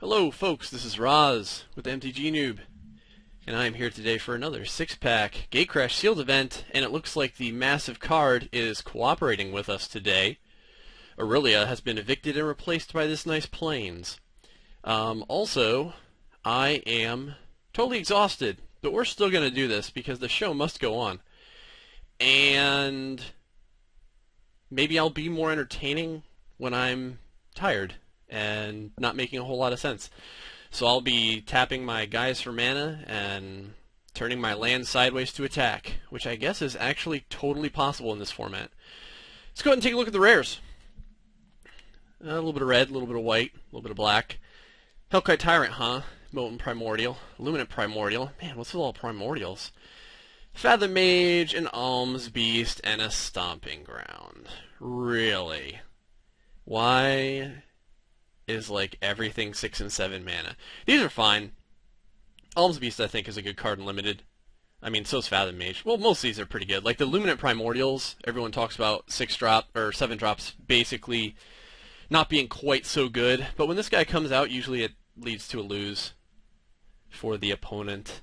Hello folks, this is Roz with Mtgnoob, and I am here today for another 6-pack Gatecrash Sealed event, and it looks like the massive card is cooperating with us today. Aurelia has been evicted and replaced by this nice Plains. Also, I am totally exhausted, but we're still going to do this because the show must go on. And maybe I'll be more entertaining when I'm tired and not making a whole lot of sense. So I'll be tapping my guys for mana and turning my land sideways to attack, which I guess is actually totally possible in this format. Let's go ahead and take a look at the rares. A little bit of red, a little bit of white, a little bit of black. Hellkite Tyrant, huh? Molten Primordial. Luminant Primordial. Man, what's with all primordials? Fathom Mage, an Alms Beast, and a Stomping Ground. Really? Why is like everything 6 and 7 mana? These are fine. Alms Beast I think is a good card in Limited. I mean, so's Fathom Mage. Well, most of these are pretty good. Like the Luminant Primordials, everyone talks about 6-drop or 7-drops basically not being quite so good. But when this guy comes out, usually it leads to a lose for the opponent.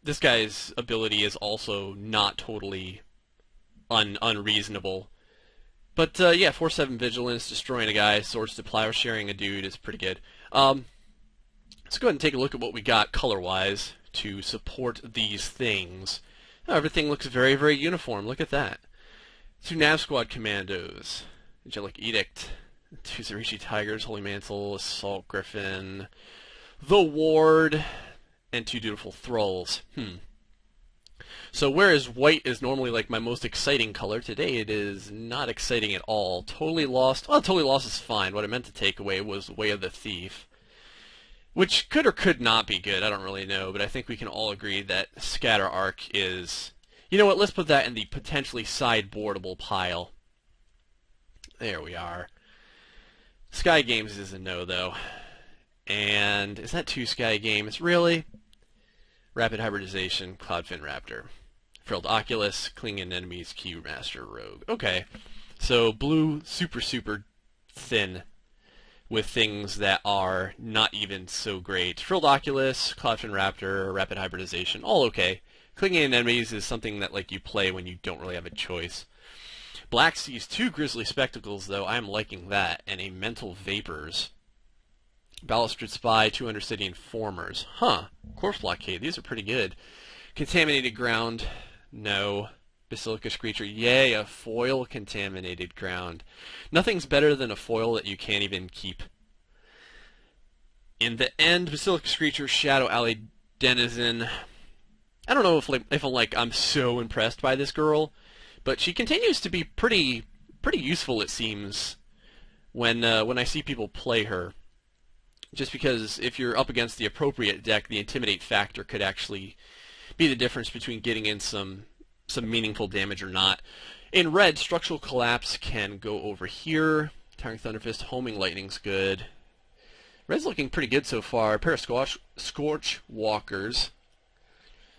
This guy's ability is also not totally unreasonable. But yeah, 4/7 Vigilance, destroying a guy, Swords to Plowsharing a dude is pretty good. Let's go ahead and take a look at what we got color-wise to support these things. Oh, everything looks very, very uniform. Look at that. 2 Nav Squad Commandos, Angelic Edict, 2 Zarishi Tigers, Holy Mantle, Assault Griffin, the Ward, and 2 Dutiful Thralls. So whereas white is normally like my most exciting color, today it is not exciting at all. Totally Lost. Well, Totally Lost is fine. What I meant to take away was Way of the Thief, which could or could not be good. I don't really know, but I think we can all agree that Scatter Arc is... You know what? Let's put that in the potentially sideboardable pile. There we are. Sky Games is a no, though. And is that 2 Sky Games? Really? Rapid Hybridization, Cloudfin Raptor. Frilled Oculus, Clinging Enemies, Keymaster Rogue. Okay, so blue, super thin with things that are not even so great. Frilled Oculus, Cloudfin Raptor, Rapid Hybridization, all okay. Clinging Enemies is something that like you play when you don't really have a choice. Black sees 2 Grizzly Spectacles, though. I'm liking that, and a Mental Vapors. Balustrade Spy, 2 Undercity Informers. Huh. Corpse Blockade. These are pretty good. Contaminated Ground. No. Basilica Screecher. Yay, a foil Contaminated Ground. Nothing's better than a foil that you can't even keep. In the end, Basilica Screecher, Shadow Alley Denizen. I don't know if I'm so impressed by this girl, but she continues to be pretty useful, it seems, when I see people play her. Just because if you're up against the appropriate deck, the Intimidate factor could actually be the difference between getting in some meaningful damage or not. In red, Structural Collapse can go over here. Towering Thunderfist, Homing Lightning's good. Red's looking pretty good so far. A pair of Scorch Walkers.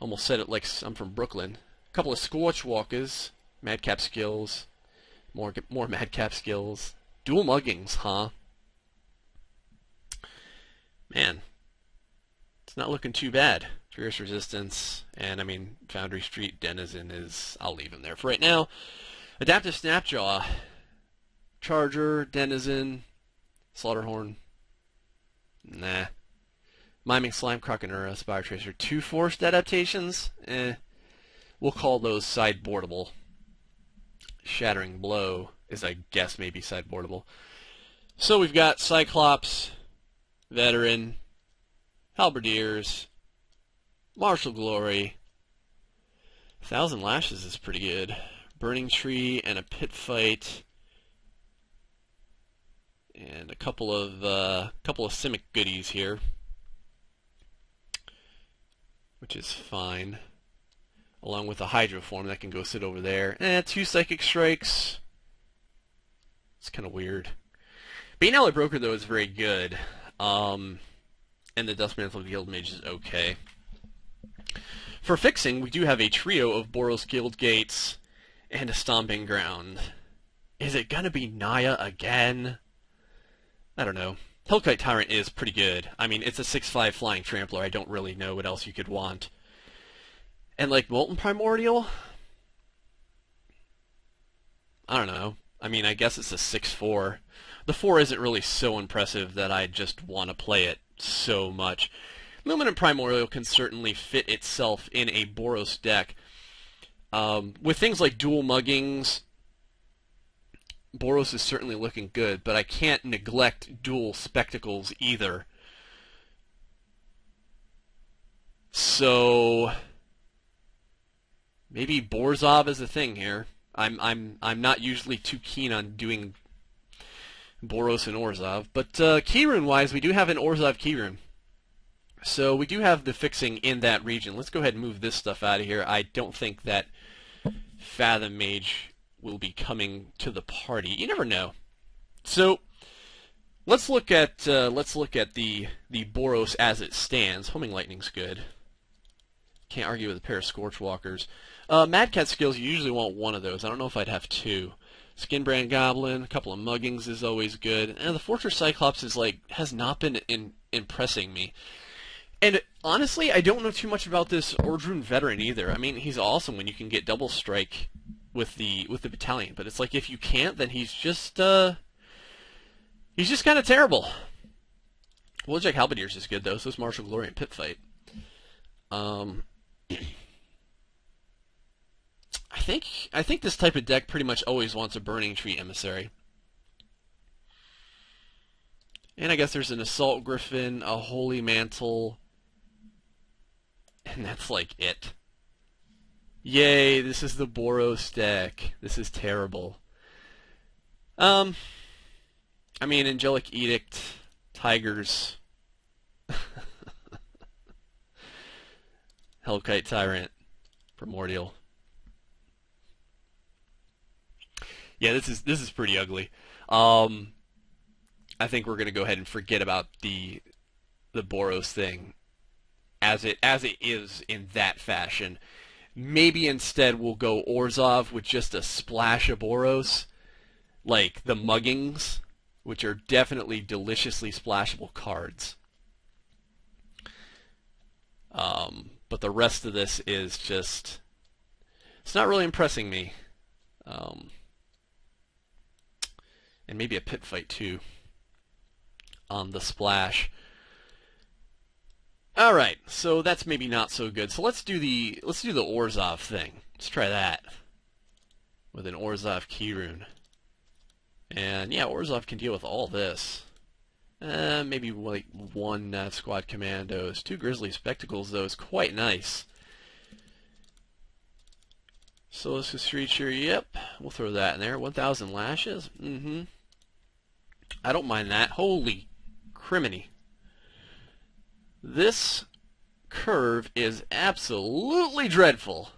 Almost said it like I'm from Brooklyn. A couple of Scorch Walkers. Madcap Skills. More Madcap Skills. Dual Muggings, huh? Man, it's not looking too bad. Fierce Resistance, and I mean, Foundry Street Denizen is... I'll leave him there for right now. Adaptive Snapjaw. Charger, Denizen, Slaughterhorn. Nah. Miming Slime, Croconura, Spire Tracer. 2 forced adaptations? We'll call those sideboardable. Shattering Blow is, I guess, maybe sideboardable. So we've got Cyclops, Veteran, Halberdiers, Martial Glory. 1,000 Lashes is pretty good. Burning Tree and a Pit Fight, and a couple of Simic goodies here, which is fine. Along with a Hydro Form that can go sit over there. 2 Psychic Strikes. It's kind of weird. Bane Alley Broker though is very good. And the Dustmantle Guild Mage is okay. For fixing, we do have a trio of Boros Guild Gates and a Stomping Ground. Is it gonna be Naya again? I don't know. Hellkite Tyrant is pretty good. I mean, it's a 6'5 flying trampler. I don't really know what else you could want. And like Molten Primordial, I don't know. I mean, I guess it's a 6'4. The 4 isn't really so impressive that I just want to play it so much. Luminant Primordial can certainly fit itself in a Boros deck. With things like dual muggings, Boros is certainly looking good, but I can't neglect dual spectacles either. So maybe Borzov is a thing here. I'm not usually too keen on doing Boros and Orzhov, but keyrune wise, we do have an Orzhov keyrune. So we do have the fixing in that region. Let's go ahead and move this stuff out of here. I don't think that Fathom Mage will be coming to the party. You never know. So let's look at the Boros as it stands. Homing Lightning's good. Can't argue with a pair of Scorchwalkers. Mad Cat skills, you usually want one of those. I don't know if I'd have two. Skinbrand Goblin, a couple of muggings is always good. And the Fortress Cyclops has not been impressing me. And honestly, I don't know too much about this Ordrune Veteran either. I mean, he's awesome when you can get double strike with the battalion, but it's like if you can't, then he's just kind of terrible. Wheeljack Halberdiers is good though. So is Martial Glory and Pit Fight. I think this type of deck pretty much always wants a Burning Tree Emissary. And I guess there's an Assault Griffin, a Holy Mantle, and that's like it. Yay, this is the Boros deck. This is terrible. I mean, Angelic Edict, Tigers, Hellkite Tyrant, Primordial. Yeah, this is pretty ugly. I think we're gonna go ahead and forget about the Boros thing as it is in that fashion. Maybe instead we'll go Orzhov with just a splash of Boros, like the Muggings, which are definitely deliciously splashable cards. But the rest of this is just, it's not really impressing me. And maybe a Pit Fight too on the splash. All right, so that's maybe not so good. So let's do the Orzhov thing. Let's try that with an Orzhov keyrune. And yeah, Orzhov can deal with all this. Maybe like one Squad Commandos, 2 Grizzly Spectacles though is quite nice. Solis Screecher, yep, we'll throw that in there. 1,000 lashes, I don't mind that. Holy criminy. This curve is absolutely dreadful.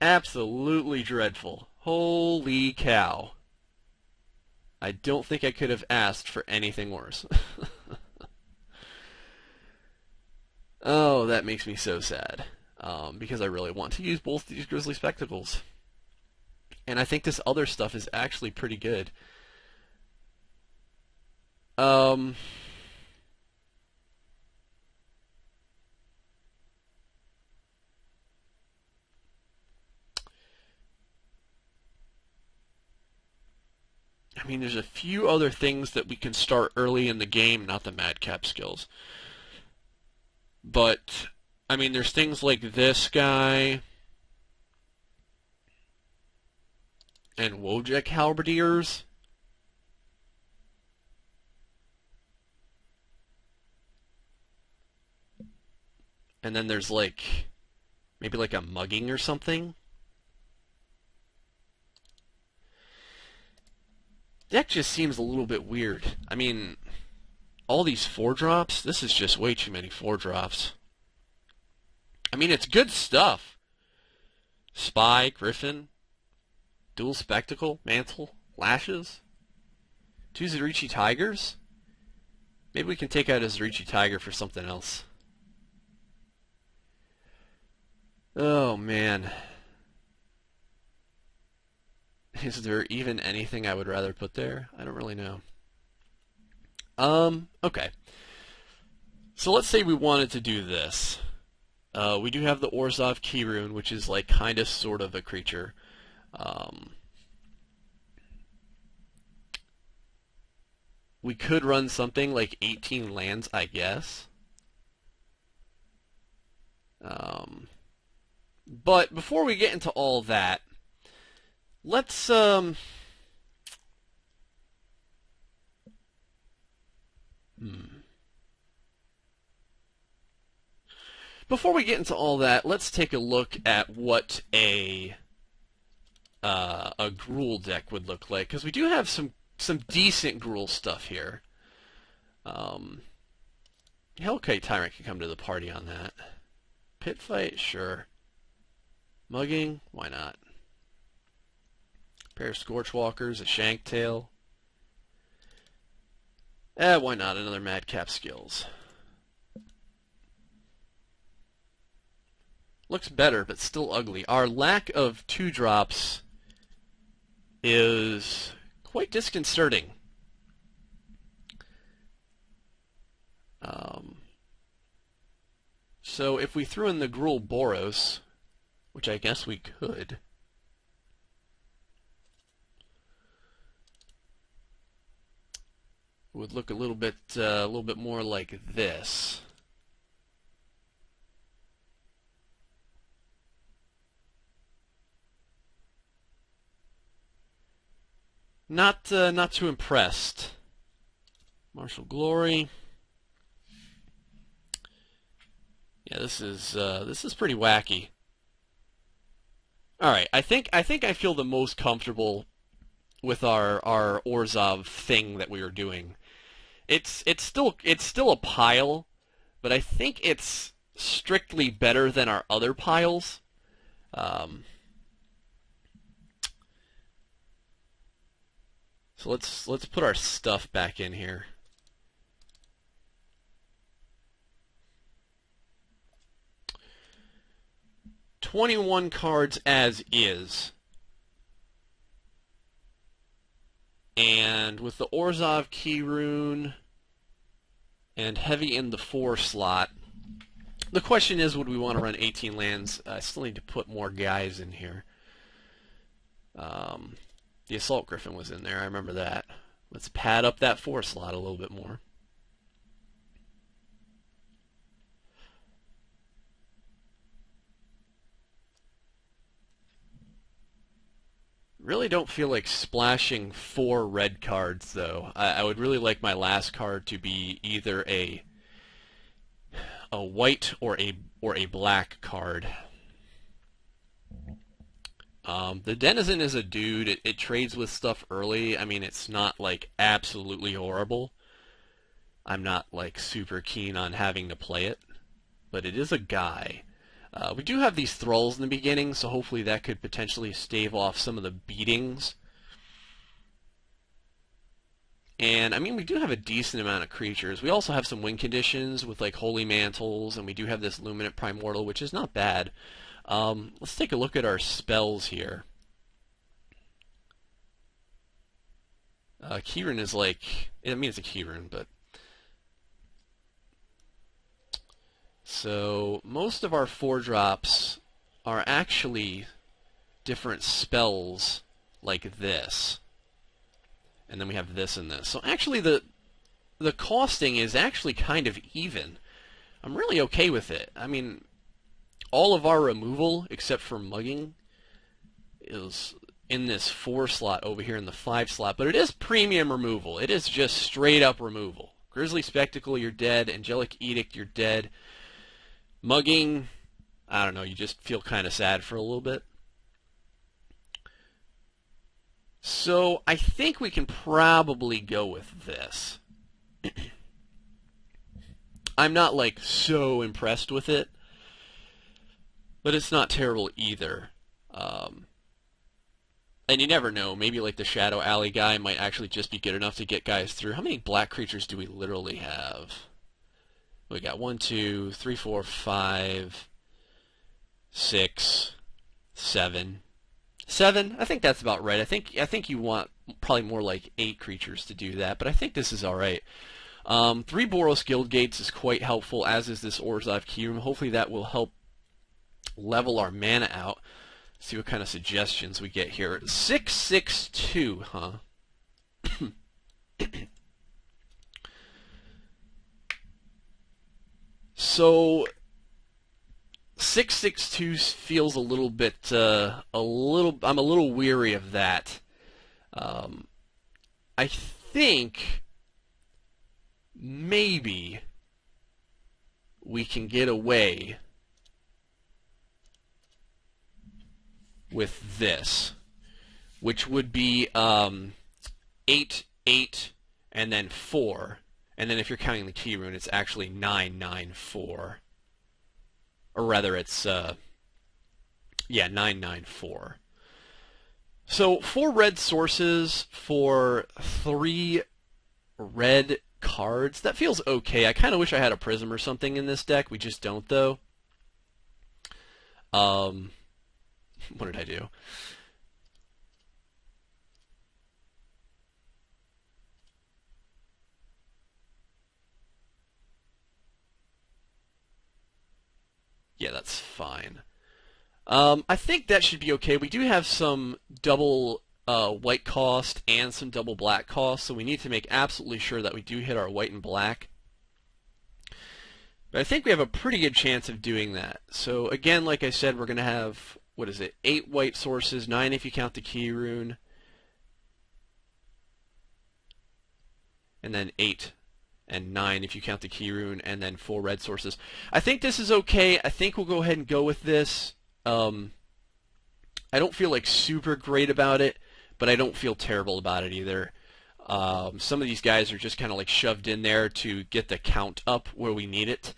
Absolutely dreadful. Holy cow. I don't think I could have asked for anything worse. Oh, that makes me so sad. Because I really want to use both these Grizzly Spectacles. And I think this other stuff is actually pretty good. I mean, there's a few other things that we can start early in the game, not the Madcap skills. But, I mean, there's things like this guy and Wojek Halberdiers. And then there's like, maybe like a mugging or something. Deck just seems a little bit weird. I mean, all these 4-drops, this is just way too many 4-drops. I mean, it's good stuff. Spy, Griffin, Dual Spectacle, Mantle, Lashes, 2 Zerichi Tigers. Maybe we can take out a Zerichi Tiger for something else. Oh, man. Is there even anything I would rather put there? I don't really know. Okay. So let's say we wanted to do this. We do have the Orzhov key rune, which is like kind of sort of a creature. We could run something like 18 lands, I guess. But before we get into all that, let's Before we get into all that, let's take a look at what a Gruul deck would look like, because we do have some decent Gruul stuff here. Hellkite Tyrant can come to the party on that. Pit Fight, sure. Mugging, why not? Pair of Scorchwalkers, a Shanktail. Why not? Another Madcap Skills. Looks better, but still ugly. Our lack of 2-drops is quite disconcerting. So if we threw in the Gruul Boros, which I guess we could, it would look a little bit more like this. Not too impressed. Martial Glory. Yeah, this is pretty wacky. All right, I think I feel the most comfortable with our Orzhov thing that we were doing. It's still a pile, but I think it's strictly better than our other piles. So let's put our stuff back in here. "21 cards as is. And with the Orzhov key rune and heavy in the 4 slot, the question is, would we want to run 18 lands? I still need to put more guys in here. The Assault Griffin was in there, I remember that. Let's pad up that 4 slot a little bit more. Really don't feel like splashing 4 red cards, though. I would really like my last card to be either a white or a black card. The Denizen is a dude. It trades with stuff early. I mean, it's not like absolutely horrible. I'm not like super keen on having to play it, but it is a guy. We do have these thralls in the beginning, so hopefully that could potentially stave off some of the beatings. And, I mean, we do have a decent amount of creatures. We also have some win conditions with, like, Holy Mantles, and we do have this Luminant Primordial, which is not bad. Let's take a look at our spells here. Keyrun is like... I mean, it's a Keyrun, but... So, most of our 4-drops are actually different spells like this. And then we have this and this. So actually the costing is actually kind of even. I'm really okay with it. I mean, all of our removal, except for mugging, is in this 4 slot over here in the 5 slot. But it is premium removal. It is just straight up removal. Grizzly Spectacle, you're dead. Angelic Edict, you're dead. Mugging, I don't know, you just feel kind of sad for a little bit. So I think we can probably go with this. I'm not like so impressed with it, but it's not terrible either. And you never know, maybe like the Shadow Alley guy might actually just be good enough to get guys through. How many black creatures do we literally have? We got 1, 2, 3, 4, 5, 6, 7. 7? I think that's about right. I think you want probably more like 8 creatures to do that, but I think this is alright. 3 Boros Guild Gates is quite helpful, as is this Orzhov Keyroom. Hopefully that will help level our mana out. See what kind of suggestions we get here. 662, huh? So 662 feels a little bit, I'm a little weary of that. I think maybe we can get away with this, which would be 8, 8, and then 4. And then if you're counting the key rune, it's actually 994. Or rather, it's, 994. So 4 red sources for 3 red cards. That feels okay. I kind of wish I had a Prism or something in this deck. We just don't, though. What did I do? Yeah, that's fine. I think that should be okay. We do have some double white cost and some double black cost, so we need to make absolutely sure that we do hit our white and black. But I think we have a pretty good chance of doing that. So again, like I said, we're going to have, 8 white sources, 9 if you count the key rune, and then 8 and 9 if you count the key rune, and then 4 red sources. I think this is okay. I think we'll go ahead and go with this. I don't feel like super great about it, but I don't feel terrible about it either. Some of these guys are just kind of like shoved in there to get the count up where we need it.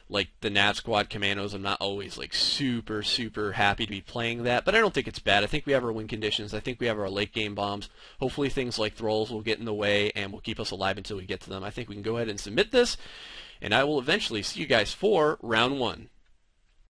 Like the Nav Squad Commandos, I'm not always like super happy to be playing that, but I don't think it's bad. I think we have our win conditions. I think we have our late game bombs. Hopefully things like Thralls will get in the way and will keep us alive until we get to them. I think we can go ahead and submit this, and I will eventually see you guys for round 1.